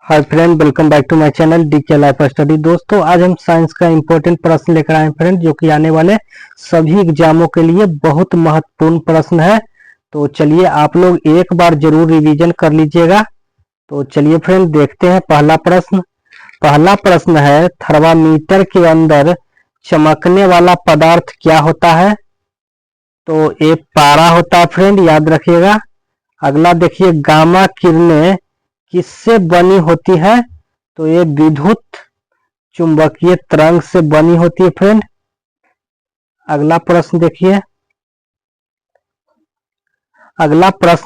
Hi friend, welcome back to my channel DK life study. दोस्तों, आज हम science का इंपॉर्टेंट प्रश्न लेकर आए फ्रेंड, जो कि आने वाले सभी एग्जामों के लिए बहुत महत्वपूर्ण प्रश्न है। तो चलिए आप लोग एक बार जरूर रिवीजन कर लीजिएगा। तो चलिए फ्रेंड, देखते हैं पहला प्रश्न है, थर्मामीटर के अंदर चमकने वाला पदार्थ क्या होता है? तो ये पारा होता है फ्रेंड, याद रखिएगा। अगला देखिए, गामा किरणें किससे बनी होती है? तो ये विद्युत चुंबकीय तरंग से बनी होती है फ्रेंड। अगला प्रश्न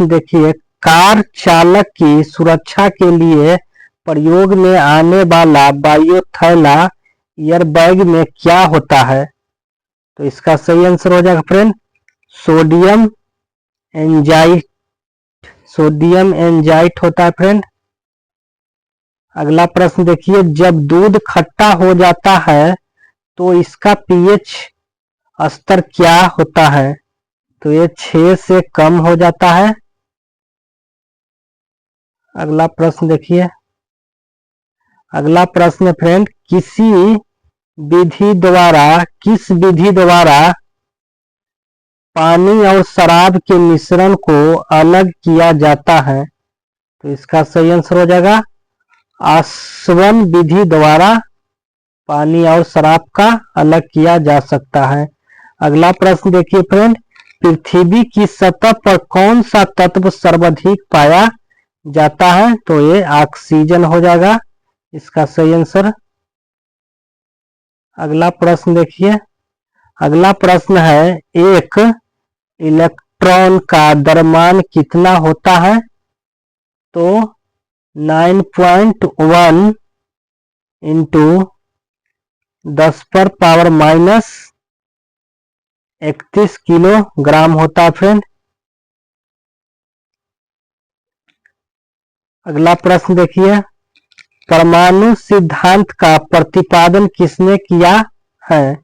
देखिए, कार चालक की सुरक्षा के लिए प्रयोग में आने वाला बायोथैला एयरबैग में क्या होता है? तो इसका सही आंसर हो जाएगा फ्रेंड, सोडियम एंजाइट। सोडियम एंजाइट होता है फ्रेंड। अगला प्रश्न देखिए, जब दूध खट्टा हो जाता है तो इसका पीएच स्तर क्या होता है? तो ये 6 से कम हो जाता है। अगला प्रश्न देखिए, अगला प्रश्न फ्रेंड, किस विधि द्वारा पानी और शराब के मिश्रण को अलग किया जाता है? तो इसका सही आंसर हो जाएगा, आसवन विधि द्वारा पानी और शराब का अलग किया जा सकता है। अगला प्रश्न देखिए फ्रेंड, पृथ्वी की सतह पर कौन सा तत्व सर्वाधिक पाया जाता है? तो ये ऑक्सीजन हो जाएगा, इसका सही आंसर। अगला प्रश्न देखिए, अगला प्रश्न है, एक इलेक्ट्रॉन का द्रव्यमान कितना होता है? तो 9.1 इंटू 10⁻³ किलोग्राम होता है फ्रेंड। अगला प्रश्न देखिए, परमाणु सिद्धांत का प्रतिपादन किसने किया है?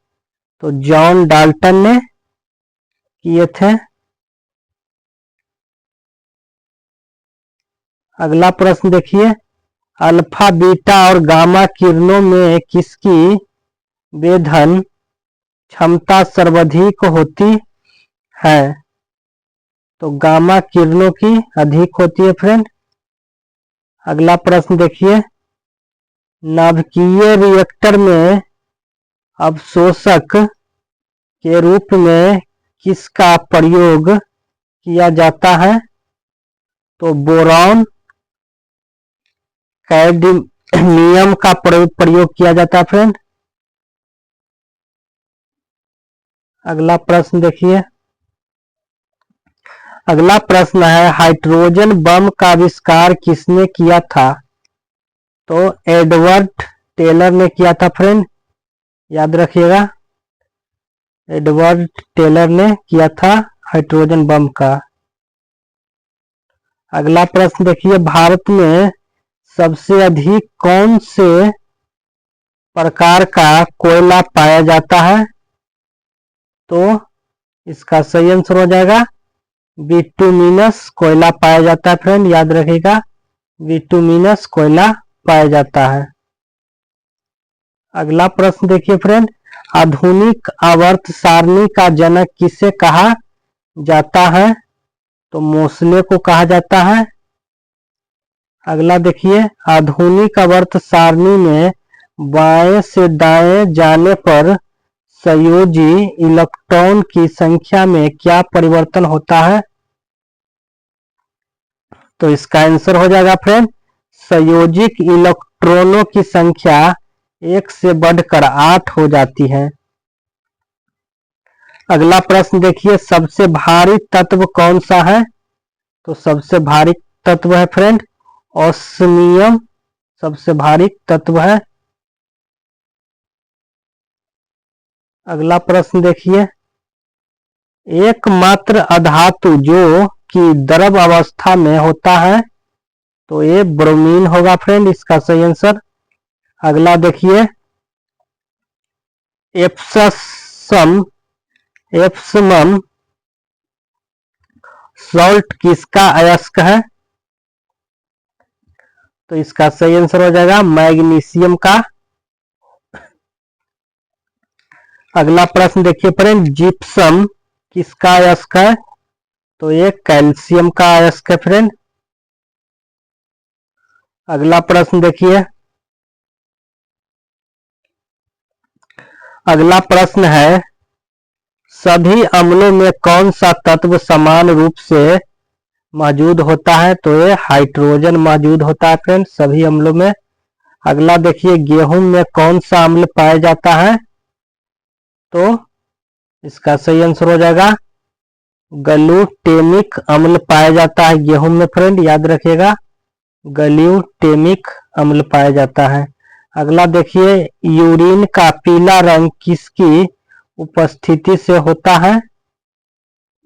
तो जॉन डाल्टन ने किए थे। अगला प्रश्न देखिए, अल्फा बीटा और गामा किरणों में किसकी वेधन क्षमता सर्वाधिक होती है? तो गामा किरणों की अधिक होती है फ्रेंड। अगला प्रश्न देखिए, नाभिकीय रिएक्टर में अवशोषक के रूप में किसका प्रयोग किया जाता है? तो बोरॉन कैडमियम का प्रयोग किया जाता है फ्रेंड। अगला प्रश्न देखिए, अगला प्रश्न है, हाइड्रोजन बम का आविष्कार किसने किया था? तो एडवर्ड टेलर ने किया था फ्रेंड, याद रखिएगा, एडवर्ड टेलर ने किया था हाइड्रोजन बम का। अगला प्रश्न देखिए, भारत में सबसे अधिक कौन से प्रकार का कोयला पाया जाता है? तो इसका सही आंसर हो जाएगा, बिटुमिनस कोयला पाया जाता है फ्रेंड, याद रखिएगा, बिटुमिनस कोयला पाया जाता है। अगला प्रश्न देखिए फ्रेंड, आधुनिक आवर्त सारणी का जनक किसे कहा जाता है? तो मोसले को कहा जाता है। अगला देखिए, आधुनिक आवर्त सारणी में बाएं से दाएं जाने पर संयोजी इलेक्ट्रॉन की संख्या में क्या परिवर्तन होता है? तो इसका आंसर हो जाएगा फ्रेंड, संयोजित इलेक्ट्रॉनों की संख्या 1 से बढ़कर 8 हो जाती है। अगला प्रश्न देखिए, सबसे भारी तत्व कौन सा है? तो सबसे भारी तत्व है फ्रेंड ऑस्मियम, सबसे भारी तत्व है। अगला प्रश्न देखिए, एकमात्र अधातु जो कि द्रव अवस्था में होता है? तो ये ब्रोमीन होगा फ्रेंड, इसका सही आंसर। अगला देखिए, एप्समम सॉल्ट किसका अयस्क है? तो इसका सही आंसर हो जाएगा मैग्नीशियम का। अगला प्रश्न देखिए फ्रेंड, जिप्सम किसका अयस्क है? तो ये कैल्शियम का अयस्क है फ्रेंड। अगला प्रश्न देखिए, अगला प्रश्न है, सभी अम्लों में कौन सा तत्व समान रूप से मौजूद होता है? तो ये हाइड्रोजन मौजूद होता है फ्रेंड सभी अम्लों में। अगला देखिए, गेहूं में कौन सा अम्ल पाया जाता है? तो इसका सही आंसर हो जाएगा ग्लूटेमिक अम्ल पाया जाता है गेहूं में फ्रेंड, याद रखिएगा ग्लूटेमिक अम्ल पाया जाता है। अगला देखिए, यूरिन का पीला रंग किसकी उपस्थिति से होता है?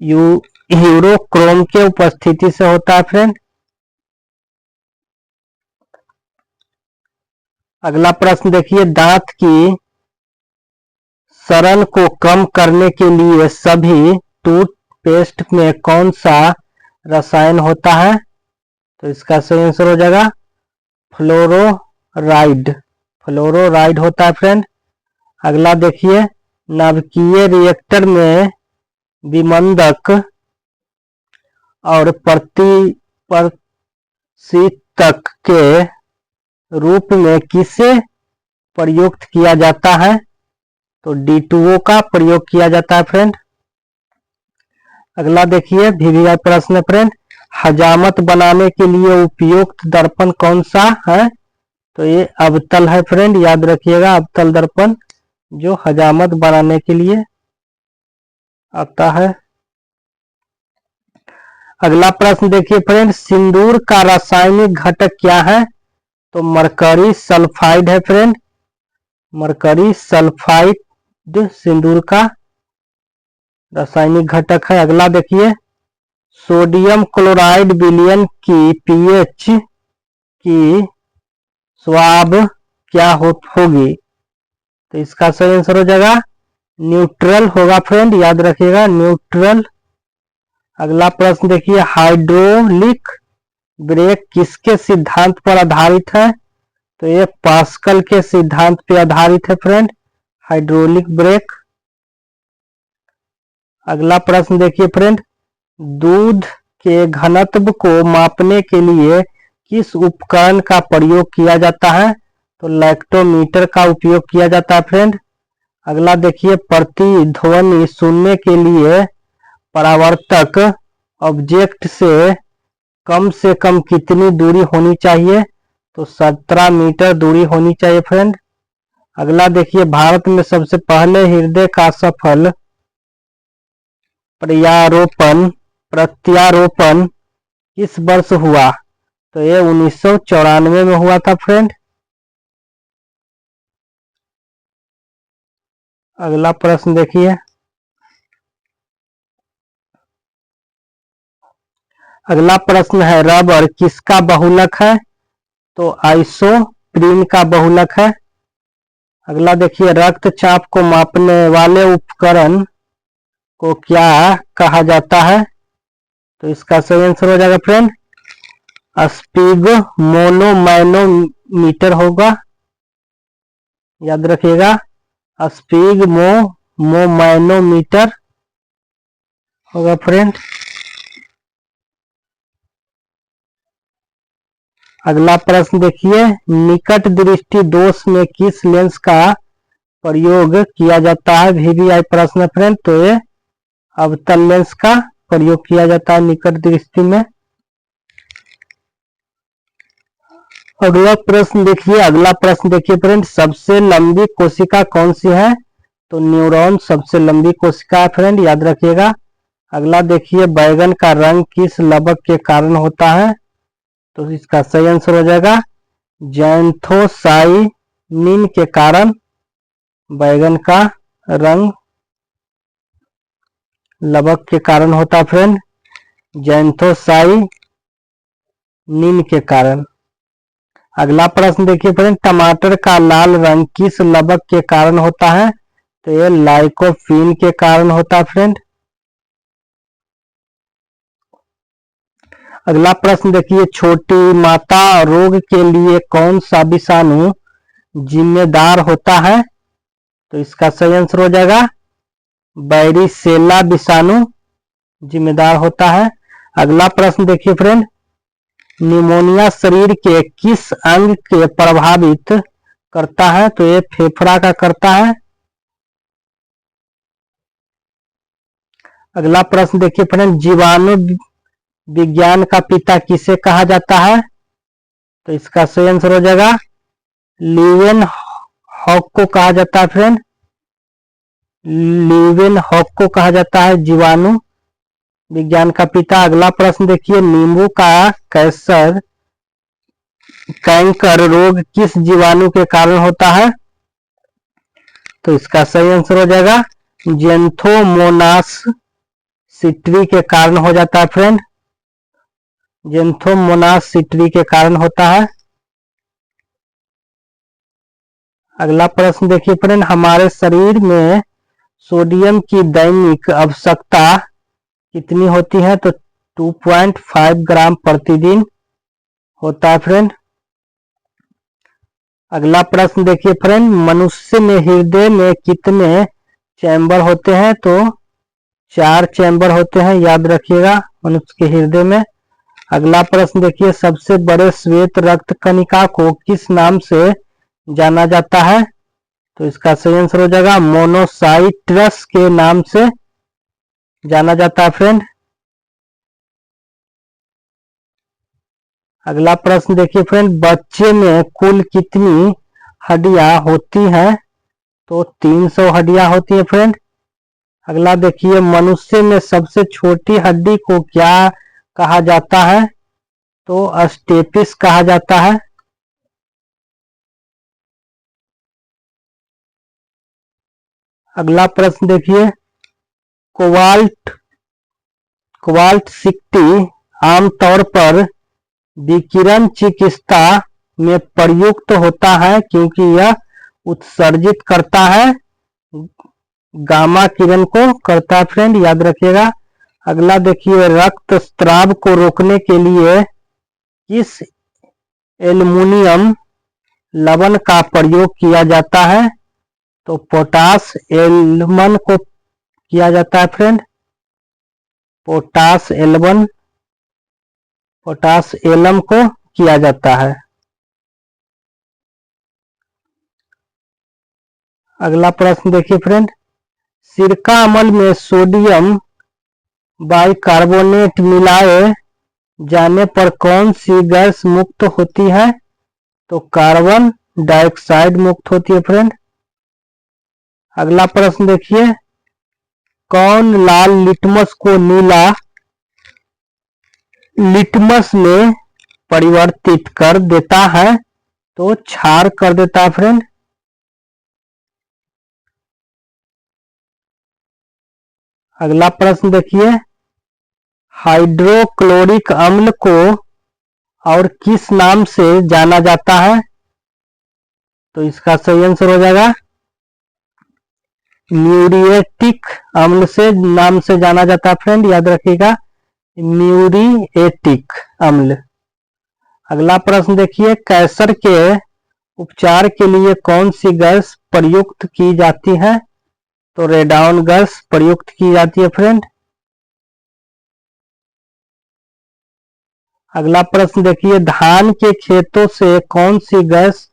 यूरोक्रोम के उपस्थिति से होता है फ्रेंड। अगला प्रश्न देखिए, दांत की सड़न को कम करने के लिए सभी टूथपेस्ट में कौन सा रसायन होता है? तो इसका सही आंसर हो जाएगा फ्लोरोराइड। फ्लोरोराइड होता है फ्रेंड। अगला देखिए, नाभिकीय रिएक्टर में विमंदक और प्रतिप्रशीतक के रूप में किसे प्रयुक्त किया जाता है? तो D2O का प्रयोग किया जाता है फ्रेंड। अगला देखिए, वीवीआई प्रश्न फ्रेंड, हजामत बनाने के लिए उपयुक्त दर्पण कौन सा है? तो ये अवतल है फ्रेंड, याद रखिएगा अवतल दर्पण जो हजामत बनाने के लिए आता है। अगला प्रश्न देखिए फ्रेंड, सिंदूर का रासायनिक घटक क्या है? तो मरकरी सल्फाइड है फ्रेंड, मरकरी सल्फाइड सिंदूर का रासायनिक घटक है। अगला देखिए, सोडियम क्लोराइड विलयन की पीएच की स्वाब क्या होगी? तो इसका सही आंसर हो जाएगा न्यूट्रल होगा फ्रेंड, याद रखिएगा न्यूट्रल। अगला प्रश्न देखिए, हाइड्रोलिक ब्रेक किसके सिद्धांत पर आधारित है? तो ये पास्कल के सिद्धांत पर आधारित है फ्रेंड, हाइड्रोलिक ब्रेक। अगला प्रश्न देखिए फ्रेंड, दूध के घनत्व को मापने के लिए किस उपकरण का प्रयोग किया जाता है? तो लैक्टोमीटर का उपयोग किया जाता है फ्रेंड। अगला देखिए, प्रतिध्वनि सुनने के लिए परावर्तक ऑब्जेक्ट से कम कितनी दूरी होनी चाहिए? तो 17 मीटर दूरी होनी चाहिए फ्रेंड। अगला देखिए, भारत में सबसे पहले हृदय का सफल प्रत्यारोपण किस वर्ष हुआ? तो ये 1994 में हुआ था फ्रेंड। अगला प्रश्न देखिए, अगला प्रश्न है, रबर किसका बहुलक है? तो आइसोप्रीन का बहुलक है। अगला देखिए, रक्तचाप को मापने वाले उपकरण को क्या कहा जाता है? तो इसका सही आंसर हो जाएगा फ्रेंड स्पिग्मोनोमैनोमीटर होगा, याद रखिएगा स्पिग्मोनोमैनोमीटर होगा फ्रेंड। अगला प्रश्न देखिए, निकट दृष्टि दोष में किस लेंस का प्रयोग किया जाता है? वीवीआई प्रश्न फ्रेंड, तो ये अवतल लेंस का प्रयोग किया जाता है निकट दृष्टि में। अगला प्रश्न देखिए फ्रेंड, सबसे लंबी कोशिका कौन सी है? तो न्यूरॉन सबसे लंबी कोशिका है फ्रेंड, याद रखिएगा। अगला देखिए, बैगन का रंग किस लवक के कारण होता है? तो इसका सही आंसर हो जाएगा जैंथोसाइनिन के कारण बैगन का रंग लवक के कारण होता है फ्रेंड, जैंथोसाइनिन के कारण। अगला प्रश्न देखिए फ्रेंड, टमाटर का लाल रंग किस लवक के कारण होता है? तो ये लाइकोपीन के कारण होता है फ्रेंड। अगला प्रश्न देखिए, छोटी माता रोग के लिए कौन सा विषाणु जिम्मेदार होता है? तो इसका सही आंसर हो जाएगा बैरिसेला विषाणु जिम्मेदार होता है। अगला प्रश्न देखिए फ्रेंड, निमोनिया शरीर के किस अंग के प्रभावित करता है? तो ये फेफड़ा का करता है। अगला प्रश्न देखिए फ्रेंड, जीवाणु विज्ञान का पिता किसे कहा जाता है? तो इसका सही आंसर हो जाएगा लीवेन हॉक को कहा जाता है फ्रेंड, लीवेन हॉक को कहा जाता है जीवाणु विज्ञान का पिता। अगला प्रश्न देखिए, नींबू का कैंकर रोग किस जीवाणु के कारण होता है? तो इसका सही आंसर हो जाएगा जेंथोमोनास सिट्री के कारण हो जाता है फ्रेंड, जेंथोमोनास सिट्री के कारण होता है। अगला प्रश्न देखिए फ्रेंड, हमारे शरीर में सोडियम की दैनिक आवश्यकता कितनी होती है? तो 2.5 ग्राम प्रतिदिन होता है फ्रेंड। अगला प्रश्न देखिए फ्रेंड, मनुष्य में हृदय में कितने चैम्बर होते हैं? तो 4 चैम्बर होते हैं, याद रखिएगा मनुष्य के हृदय में। अगला प्रश्न देखिए, सबसे बड़े श्वेत रक्त कणिका को किस नाम से जाना जाता है? तो इसका सही आंसर हो जाएगा मोनोसाइट्रस के नाम से जाना जाता है फ्रेंड। अगला प्रश्न देखिए फ्रेंड, बच्चे में कुल कितनी हड्डियां होती हैं? तो 300 हड्डियां होती है फ्रेंड। अगला देखिए, मनुष्य में सबसे छोटी हड्डी को क्या कहा जाता है? तो स्टेपिस कहा जाता है। अगला प्रश्न देखिए, कोबाल्ट 60 आमतौर पर विकिरण चिकित्सा में प्रयुक्त होता है क्योंकि यह उत्सर्जित करता है गामा किरण को करता है फ्रेंड, याद रखिएगा। अगला देखिए, रक्तस्राव को रोकने के लिए किस एल्युमिनियम लवण का प्रयोग किया जाता है? तो पोटास एल्बम को किया जाता है फ्रेंड, पोटास एलम को किया जाता है। अगला प्रश्न देखिए फ्रेंड, सिरका अम्ल में सोडियम बाइकार्बोनेट मिलाए जाने पर कौन सी गैस मुक्त होती है? तो कार्बन डाइऑक्साइड मुक्त होती है फ्रेंड। अगला प्रश्न देखिए, कौन लाल लिटमस को नीला लिटमस में परिवर्तित कर देता है? तो क्षार कर देता है फ्रेंड। अगला प्रश्न देखिए, हाइड्रोक्लोरिक अम्ल को और किस नाम से जाना जाता है? तो इसका सही आंसर हो जाएगा म्यूरिएटिक अम्ल से नाम से जाना जाता है फ्रेंड, याद रखिएगा म्यूरिएटिक अम्ल। अगला प्रश्न देखिए, कैंसर के उपचार के लिए कौन सी गैस प्रयुक्त की जाती है? तो रेडॉन गैस प्रयुक्त की जाती है फ्रेंड। अगला प्रश्न देखिए, धान के खेतों से कौन सी गैस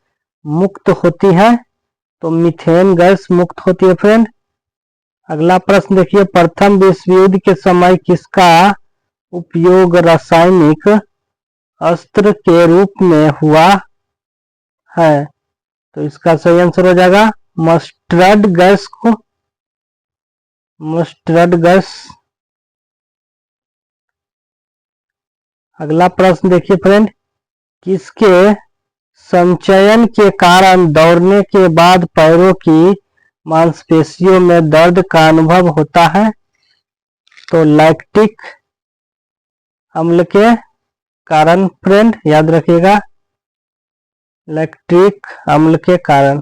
मुक्त होती है? तो मीथेन गैस मुक्त होती है फ्रेंड। अगला प्रश्न देखिए, प्रथम विश्व युद्ध के समय किसका उपयोग रासायनिक अस्त्र के रूप में हुआ है? तो इसका सही आंसर हो जाएगा मस्टर्ड गैस को, मस्टर्ड गैस। अगला प्रश्न देखिए फ्रेंड, किसके संचयन के कारण दौड़ने के बाद पैरों की मांसपेशियों में दर्द का अनुभव होता है? तो लैक्टिक अम्ल के कारण फ्रेंड, याद रखिएगा लैक्टिक अम्ल के कारण।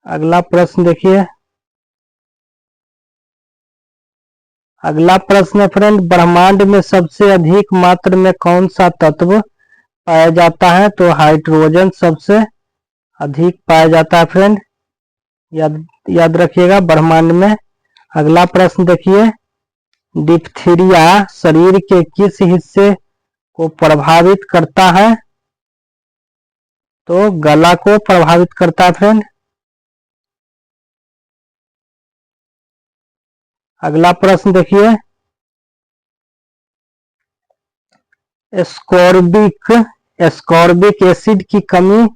अगला प्रश्न देखिए, अगला प्रश्न है फ्रेंड, ब्रह्मांड में सबसे अधिक मात्रा में कौन सा तत्व पाया जाता है? तो हाइड्रोजन सबसे अधिक पाया जाता है फ्रेंड, याद रखिएगा ब्रह्मांड में। अगला प्रश्न देखिए, डिप्थीरिया शरीर के किस हिस्से को प्रभावित करता है? तो गला को प्रभावित करता है फ्रेंड। अगला प्रश्न देखिए, एस्कॉर्बिक एसिड की कमी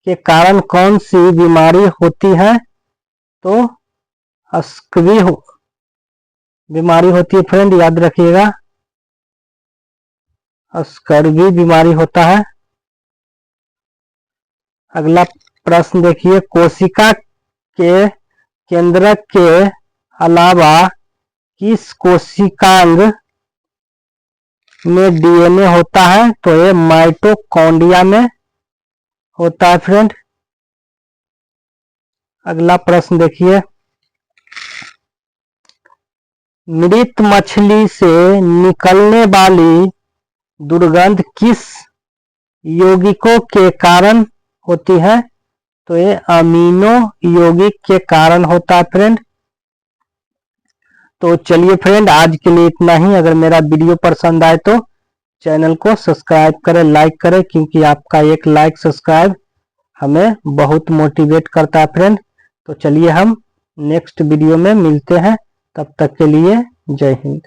के कारण कौन सी बीमारी होती है? तो स्कर्वी बीमारी होती है फ्रेंड, याद रखिएगा स्कर्वी बीमारी होता है। अगला प्रश्न देखिए, कोशिका के केंद्रक के अलावा किस कोशिकांग में डीएनए होता है? तो ये माइटोकॉन्ड्रिया में होता है फ्रेंड। अगला प्रश्न देखिए, मृत मछली से निकलने वाली दुर्गंध किस यौगिकों के कारण होती है? तो ये अमीनो यौगिक के कारण होता है फ्रेंड। तो चलिए फ्रेंड, आज के लिए इतना ही। अगर मेरा वीडियो पसंद आए तो चैनल को सब्सक्राइब करें, लाइक करें, क्योंकि आपका एक लाइक सब्सक्राइब हमें बहुत मोटिवेट करता है फ्रेंड। तो चलिए हम नेक्स्ट वीडियो में मिलते हैं, तब तक के लिए जय हिंद।